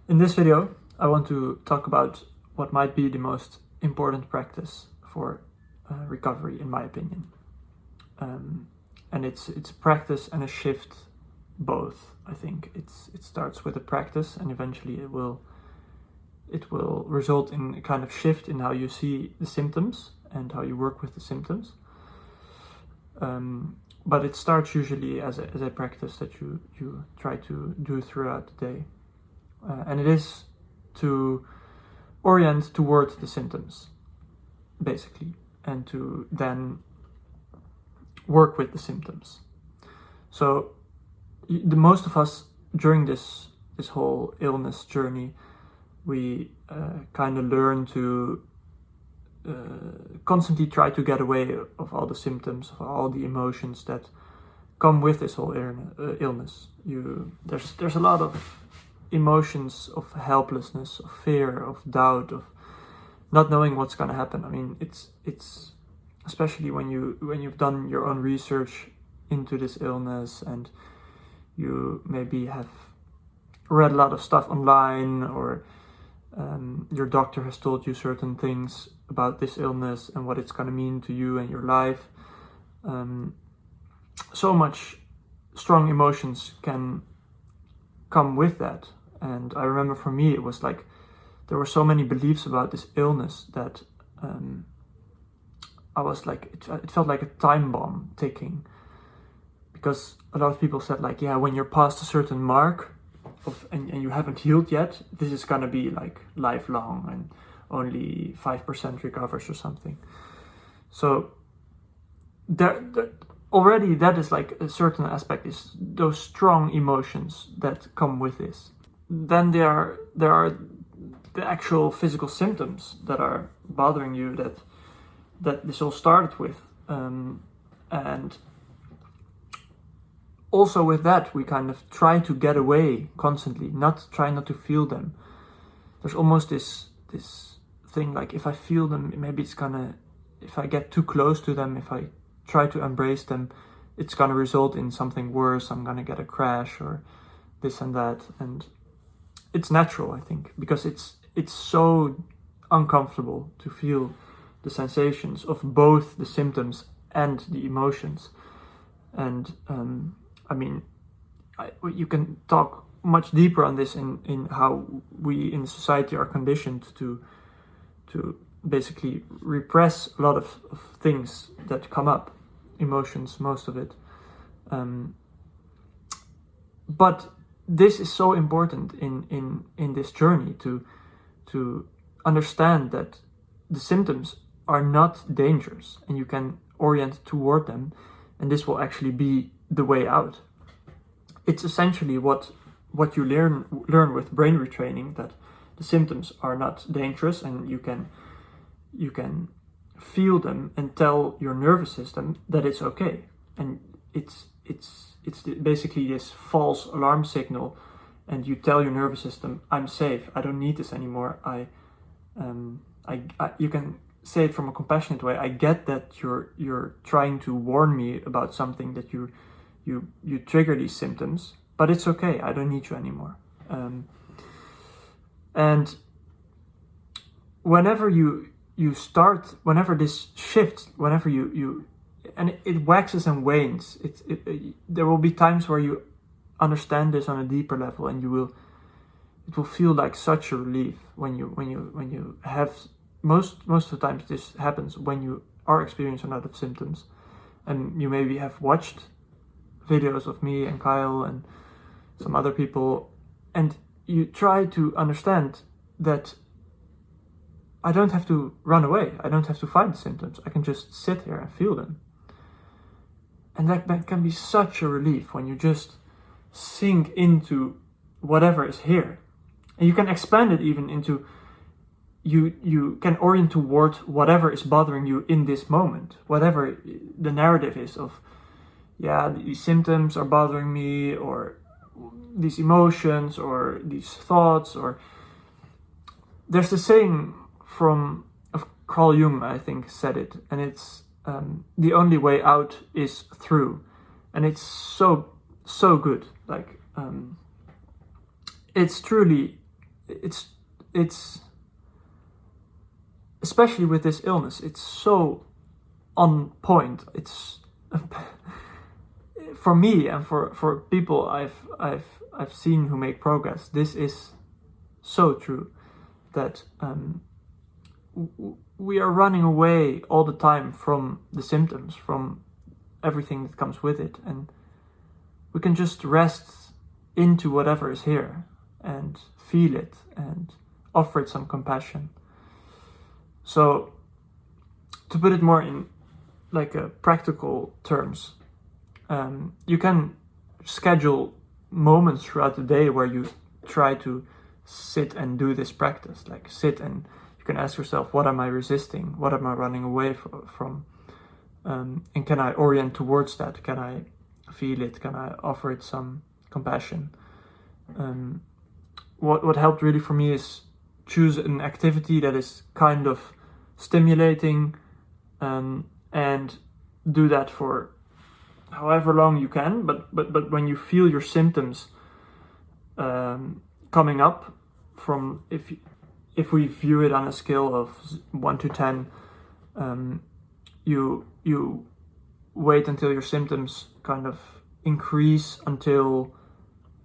In this video, I want to talk about what might be the most important practice for recovery, in my opinion. And it's a practice and a shift, both. I think it starts with a practice, and eventually it will result in a kind of shift in how you see the symptoms and how you work with the symptoms. But it starts usually as a practice that you try to do throughout the day. And it is to orient towards the symptoms, basically, and to then work with the symptoms. So the most of us during this whole illness journey, we kind of learn to constantly try to get away of all the symptoms, of all the emotions that come with this whole illness. There's a lot of emotions of helplessness, of fear, of doubt, of not knowing what's going to happen. I mean, it's especially when you've done your own research into this illness, and you maybe have read a lot of stuff online, or your doctor has told you certain things about this illness and what it's going to mean to you and your life. So much strong emotions can come with that. And I remember for me, it was like there were so many beliefs about this illness that I was like, it felt like a time bomb ticking, because a lot of people said, like, yeah, when you're past a certain mark and you haven't healed yet, this is gonna be like lifelong and only 5% recovers or something. So there already that is like a certain aspect, is those strong emotions that come with this. Then there are the actual physical symptoms that are bothering you, that this all started with, and also with that we kind of try to get away constantly, try not to feel them. There's almost this thing like, if I feel them, maybe it's gonna, if I get too close to them, if I try to embrace them, it's gonna result in something worse. I'm gonna get a crash or this and that. And it's natural, I think, because it's so uncomfortable to feel the sensations of both the symptoms and the emotions. And I mean, you can talk much deeper on this in how we in society are conditioned to basically repress a lot of things that come up, emotions, most of it. But this is so important in this journey to understand that the symptoms are not dangerous, and you can orient toward them, and this will actually be the way out. It's essentially what you learn with brain retraining, that the symptoms are not dangerous, and you can feel them and tell your nervous system that it's okay. And it's basically this false alarm signal, and you tell your nervous system, I'm safe, I don't need this anymore. You can say it from a compassionate way. I get that you're trying to warn me about something, that you trigger these symptoms, but it's okay, I don't need you anymore. And whenever whenever this shifts, whenever you and it waxes and wanes, there will be times where you understand this on a deeper level, and it will feel like such a relief when you have, most of the times this happens when you are experiencing a lot of symptoms, and you maybe have watched videos of me and Kyle and some other people, and you try to understand that I don't have to run away, I don't have to fight the symptoms, I can just sit here and feel them. And that can be such a relief when you just sink into whatever is here. And you can expand it even into, you can orient toward whatever is bothering you in this moment, whatever the narrative is of, yeah, these symptoms are bothering me, or these emotions, or these thoughts, or there's the saying of Carl Jung, I think, said it, and it's the only way out is through. And it's so good. Like, it's truly it's especially with this illness, it's so on point. It's for me and for people I've seen who make progress. This is so true that we are running away all the time from the symptoms, from everything that comes with it, and we can just rest into whatever is here and feel it and offer it some compassion. So to put it more in like practical terms, you can schedule moments throughout the day where you try to sit and do this practice, like sit and you can ask yourself, what am I resisting? What am I running away from? And can I orient towards that? Can I feel it? Can I offer it some compassion? What helped really for me is choose an activity that is kind of stimulating, and do that for however long you can. But when you feel your symptoms coming up, from if we view it on a scale of 1 to 10, you wait until your symptoms kind of increase until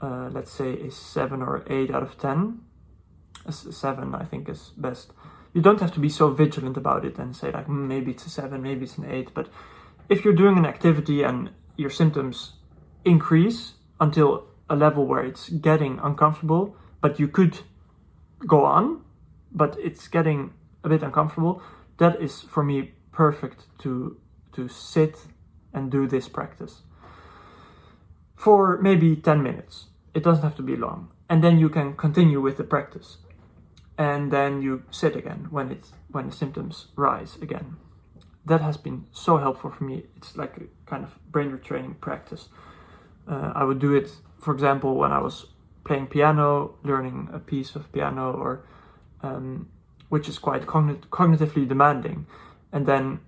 let's say a 7 or 8 out of 10. A 7 I think is best. You don't have to be so vigilant about it and say like maybe it's a 7, maybe it's an 8, but if you're doing an activity and your symptoms increase until a level where it's getting uncomfortable, but you could go on, but it's getting a bit uncomfortable, that is for me perfect to sit and do this practice for maybe 10 minutes. It doesn't have to be long. And then you can continue with the practice. And then you sit again when the symptoms rise again. That has been so helpful for me. It's like a kind of brain retraining practice. I would do it, for example, when I was playing piano, learning a piece of piano, or which is quite cognitively demanding. And then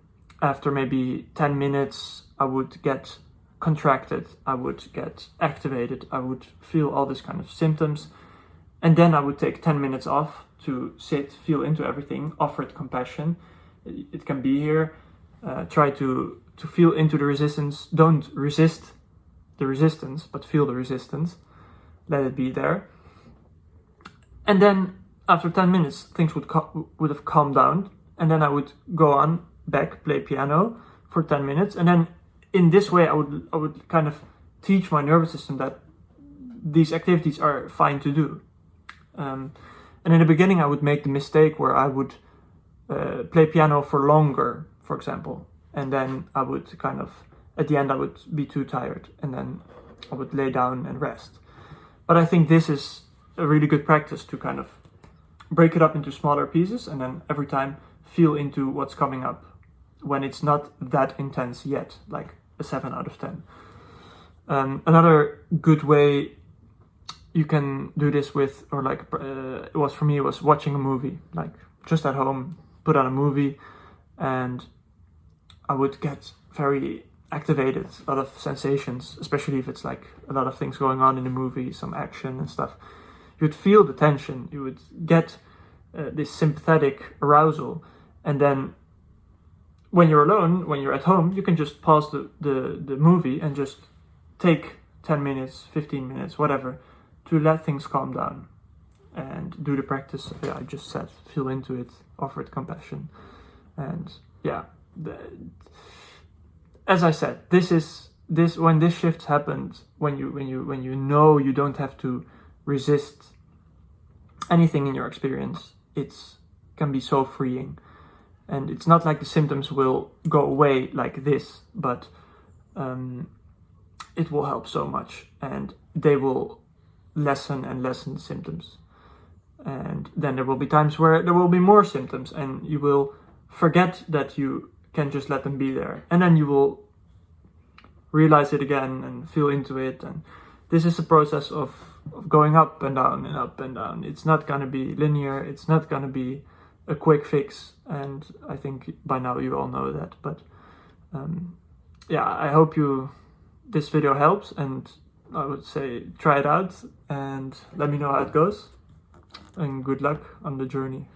after maybe 10 minutes, I would get contracted, I would get activated, I would feel all this kind of symptoms. And then I would take 10 minutes off to sit, feel into everything, offer it compassion. It can be here. Try to feel into the resistance. Don't resist the resistance, but feel the resistance. Let it be there. And then after 10 minutes, things would have calmed down. And then I would go on back, play piano for 10 minutes. And then in this way, I would kind of teach my nervous system that these activities are fine to do. And in the beginning, I would make the mistake where I would play piano for longer, for example. And then I would kind of, at the end, I would be too tired. And then I would lay down and rest. But I think this is a really good practice to kind of break it up into smaller pieces. And then every time feel into what's coming up when it's not that intense yet, like a 7 out of 10. Another good way you can do this with, or like it was for me, was watching a movie, like just at home, put on a movie, and I would get very activated, a lot of sensations, especially if it's like a lot of things going on in the movie, some action and stuff. You would feel the tension, you would get this sympathetic arousal, and then when you're alone, when you're at home, you can just pause the movie and just take 10 minutes, 15 minutes, whatever, to let things calm down and do the practice I just said. Feel into it, offer it compassion. And yeah, as I said, when this shift happened, when you know you don't have to resist anything in your experience, it can be so freeing. And it's not like the symptoms will go away like this, but it will help so much, and they will lessen and lessen the symptoms. And then there will be times where there will be more symptoms, and you will forget that you can just let them be there. And then you will realize it again and feel into it. And this is a process of going up and down and up and down. It's not going to be linear. It's not going to be a quick fix. And I think by now you all know that. But yeah, I hope this video helps, and I would say try it out and let me know how it goes. and good luck on the journey.